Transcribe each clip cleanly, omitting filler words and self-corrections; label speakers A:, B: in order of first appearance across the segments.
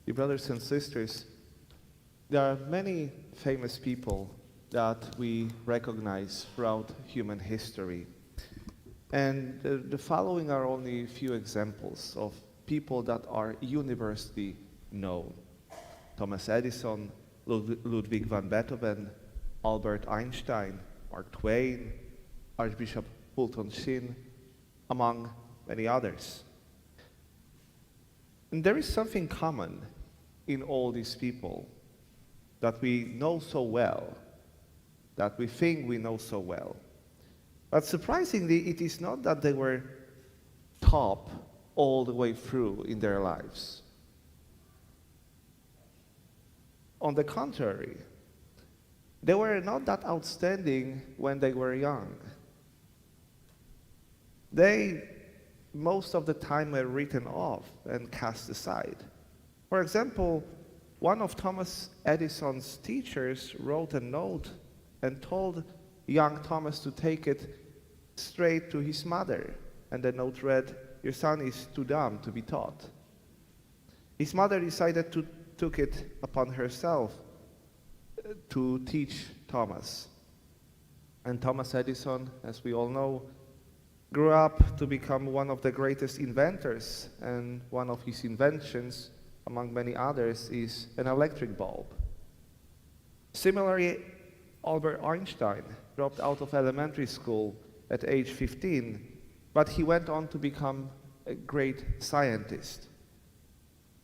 A: Dear brothers and sisters, there are many famous people that we recognize throughout human history. And the following are only a few examples of people that are universally known. Thomas Edison, Ludwig van Beethoven, Albert Einstein, Mark Twain, Archbishop Fulton Sheen, among many others. And there is something common in all these people that we know so well, that we think we know so well. But surprisingly, it is not that they were top all the way through in their lives. On the contrary, they were not that outstanding when they were young. They, most of the time, were written off and cast aside. For example, one of Thomas Edison's teachers wrote a note and told young Thomas to take it straight to his mother. And the note read, "Your son is too dumb to be taught." His mother decided to took it upon herself to teach Thomas. And Thomas Edison, as we all know, grew up to become one of the greatest inventors, and one of his inventions, among many others, is an electric bulb. Similarly, Albert Einstein dropped out of elementary school at age 15, but he went on to become a great scientist.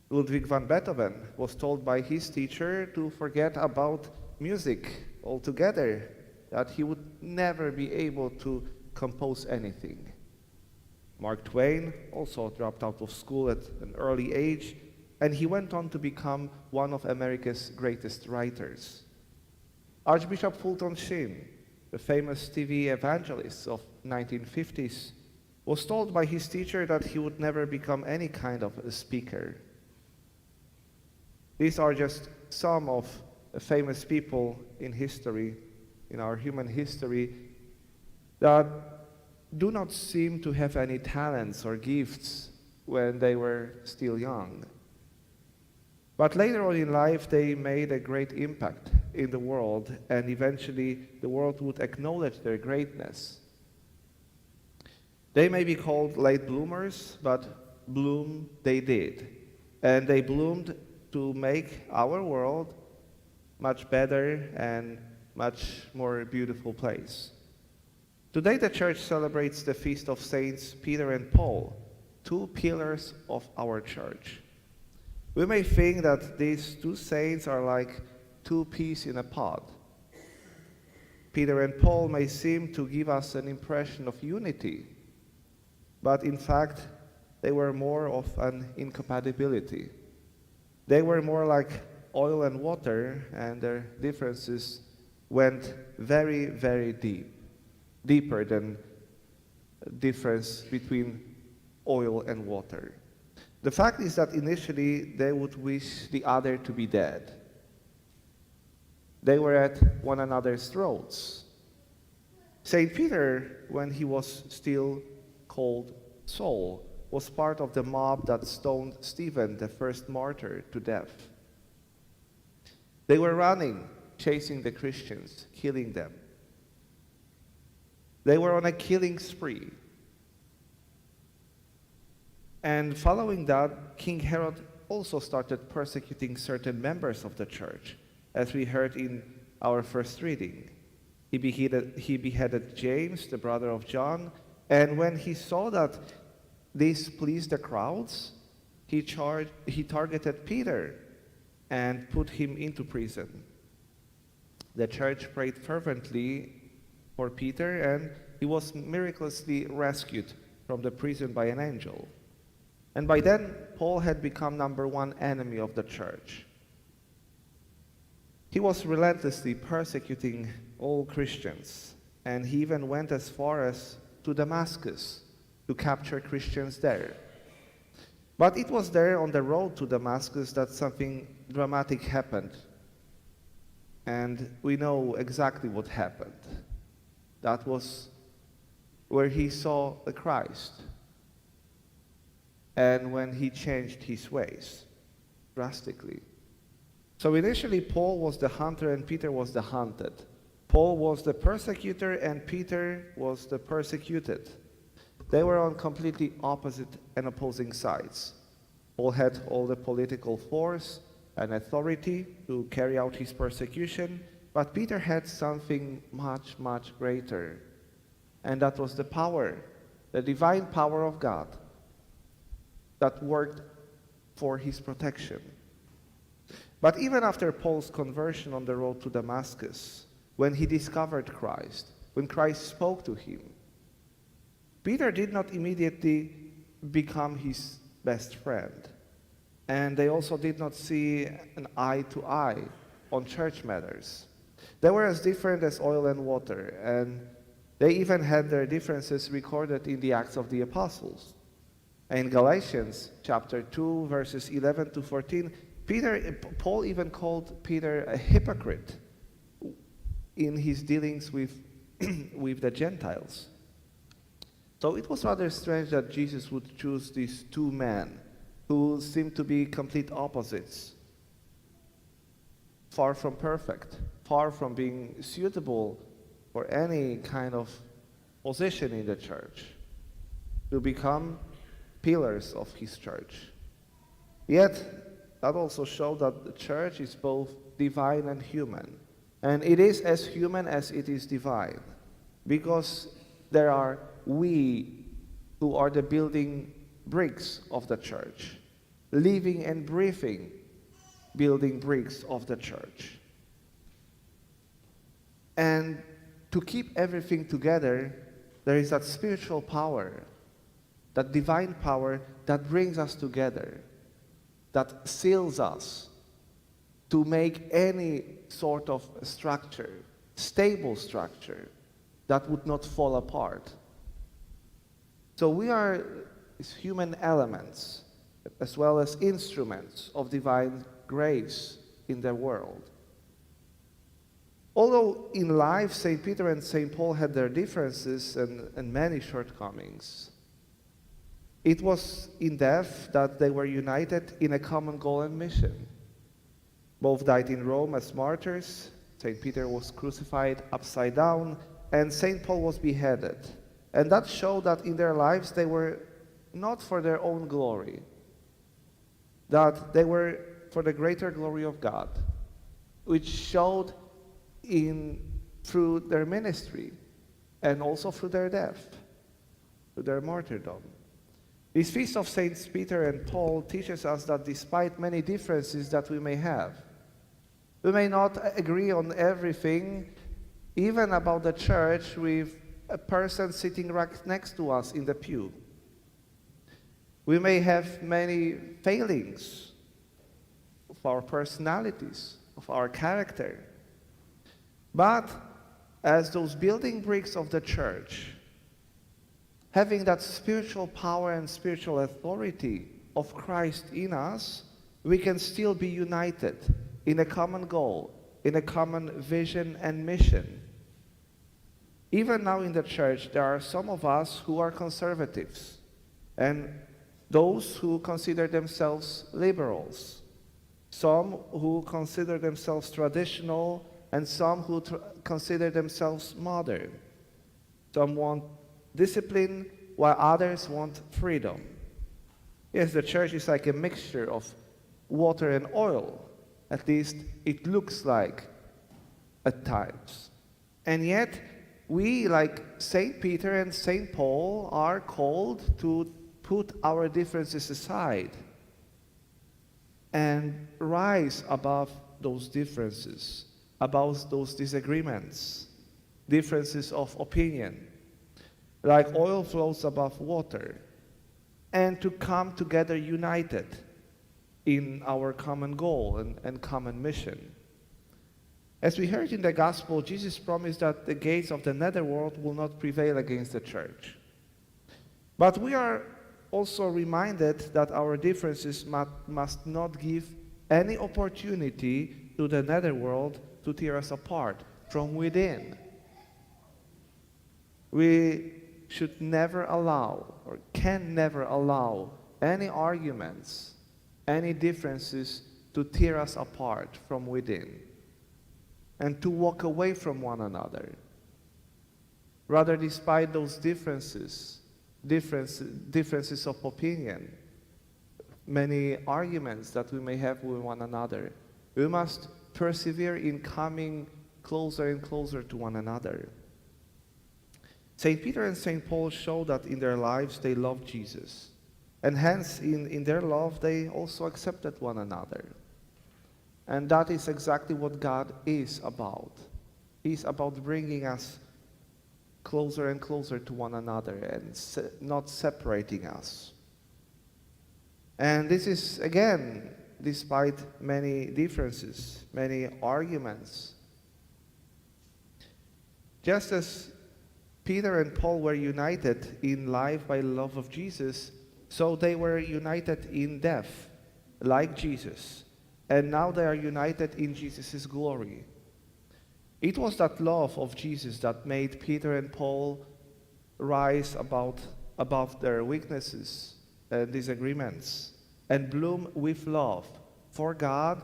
A: Ludwig van Beethoven was told by his teacher to forget about music altogether, that he would never be able to compose anything. Mark Twain also dropped out of school at an early age, and he went on to become one of America's greatest writers. Archbishop Fulton Sheen, the famous TV evangelist of 1950s, was told by his teacher that he would never become any kind of a speaker. These are just some of the famous people in history, in our human history, that do not seem to have any talents or gifts when they were still young. But later on in life, they made a great impact in the world, and eventually the world would acknowledge their greatness. They may be called late bloomers, but bloom they did. And they bloomed to make our world much better and much more beautiful place. Today the church celebrates the feast of Saints Peter and Paul, two pillars of our church. We may think that these two saints are like two peas in a pod. Peter and Paul may seem to give us an impression of unity, but in fact they were more of an incompatibility. They were more like oil and water, and their differences went very, very deep, deeper than the difference between oil and water. The fact is that initially they would wish the other to be dead. They were at one another's throats. Saint Peter, when he was still called Saul, was part of the mob that stoned Stephen, the first martyr, to death. They were running, chasing the Christians, killing them. They were on a killing spree. And following that, King Herod also started persecuting certain members of the church, as we heard in our first reading. He beheaded James, the brother of John, and when he saw that this pleased the crowds, he targeted Peter and put him into prison. The church prayed fervently for Peter, and he was miraculously rescued from the prison by an angel. And by then, Paul had become number one enemy of the church. He was relentlessly persecuting all Christians, and he even went as far as to Damascus to capture Christians there. But it was there on the road to Damascus that something dramatic happened. And we know exactly what happened. That was where he saw the Christ, and when he changed his ways. drastically. So initially, Paul was the hunter and Peter was the hunted. Paul was the persecutor and Peter was the persecuted. They were on completely opposite and opposing sides. Paul had all the political force and authority to carry out his persecution, but Peter had something much, much greater. And that was the power, the divine power of God that worked for his protection. But even after Paul's conversion on the road to Damascus, when he discovered Christ, when Christ spoke to him, Peter did not immediately become his best friend. And they also did not see an eye to eye on church matters. They were as different as oil and water, and they even had their differences recorded in the Acts of the Apostles. In Galatians chapter 2, verses 11 to 14, Paul even called Peter a hypocrite in his dealings with, with the Gentiles. So it was rather strange that Jesus would choose these two men who seemed to be complete opposites, far from perfect, far from being suitable for any kind of position in the church, to become pillars of his church. Yet, that also showed that the church is both divine and human. And it is as human as it is divine, because there are we who are the building bricks of the church, living and breathing building bricks of the church. And to keep everything together, there is that spiritual power, that divine power that brings us together, that seals us to make any sort of structure, stable structure, that would not fall apart. So we are human elements, as well as instruments of divine grace in the world. Although in life St. Peter and St. Paul had their differences and many shortcomings, it was in death that they were united in a common goal and mission. Both died in Rome as martyrs. St. Peter was crucified upside down, and St. Paul was beheaded. And that showed that in their lives they were not for their own glory, that they were for the greater glory of God, which showed through their ministry and also through their death, through their martyrdom. This feast of Saints Peter and Paul teaches us that despite many differences that we may have, we may not agree on everything, even about the church, with a person sitting right next to us in the pew. We may have many failings of our personalities, of our character. But as those building bricks of the church, having that spiritual power and spiritual authority of Christ in us, we can still be united in a common goal, in a common vision and mission. Even now in the church, there are some of us who are conservatives, and those who consider themselves liberals, some who consider themselves traditional, and some who consider themselves modern. Some want discipline, while others want freedom. Yes, the church is like a mixture of water and oil. At least it looks like at times. And yet, we, like St. Peter and St. Paul, are called to put our differences aside and rise above those differences, above those disagreements, differences of opinion, like oil flows above water, and to come together united in our common goal and common mission. As we heard in the Gospel, Jesus promised that the gates of the netherworld will not prevail against the church. But we are also reminded that our differences must not give any opportunity to the netherworld to tear us apart from within. We should never allow, or can never allow, any arguments any differences to tear us apart from within and to walk away from one another. Rather, despite those differences of opinion, many arguments that we may have with one another, we must persevere in coming closer and closer to one another. St. Peter and St. Paul show that in their lives they loved Jesus, and hence in their love they also accepted one another. And that is exactly what God is about. He's about bringing us closer and closer to one another and not separating us. And this is, again, despite many differences, many arguments. Just as Peter and Paul were united in life by love of Jesus, so they were united in death, like Jesus. And now they are united in Jesus' glory. It was that love of Jesus that made Peter and Paul rise above their weaknesses and disagreements and bloom with love for God,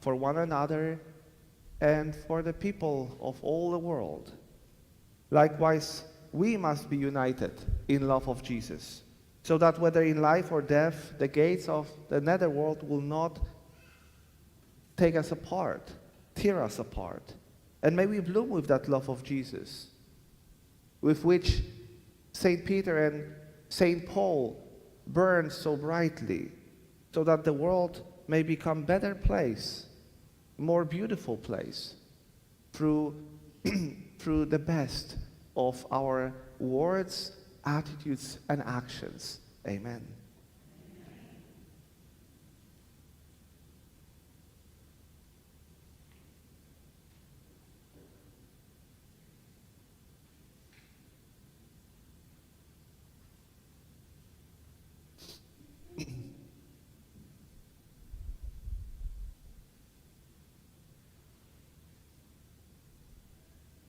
A: for one another, and for the people of all the world. Likewise, we must be united in love of Jesus, so that whether in life or death, the gates of the netherworld will not take us apart, tear us apart. And may we bloom with that love of Jesus, with which St. Peter and St. Paul burned so brightly, so that the world may become a better place, more beautiful place, through the best of our words, attitudes, and actions. Amen.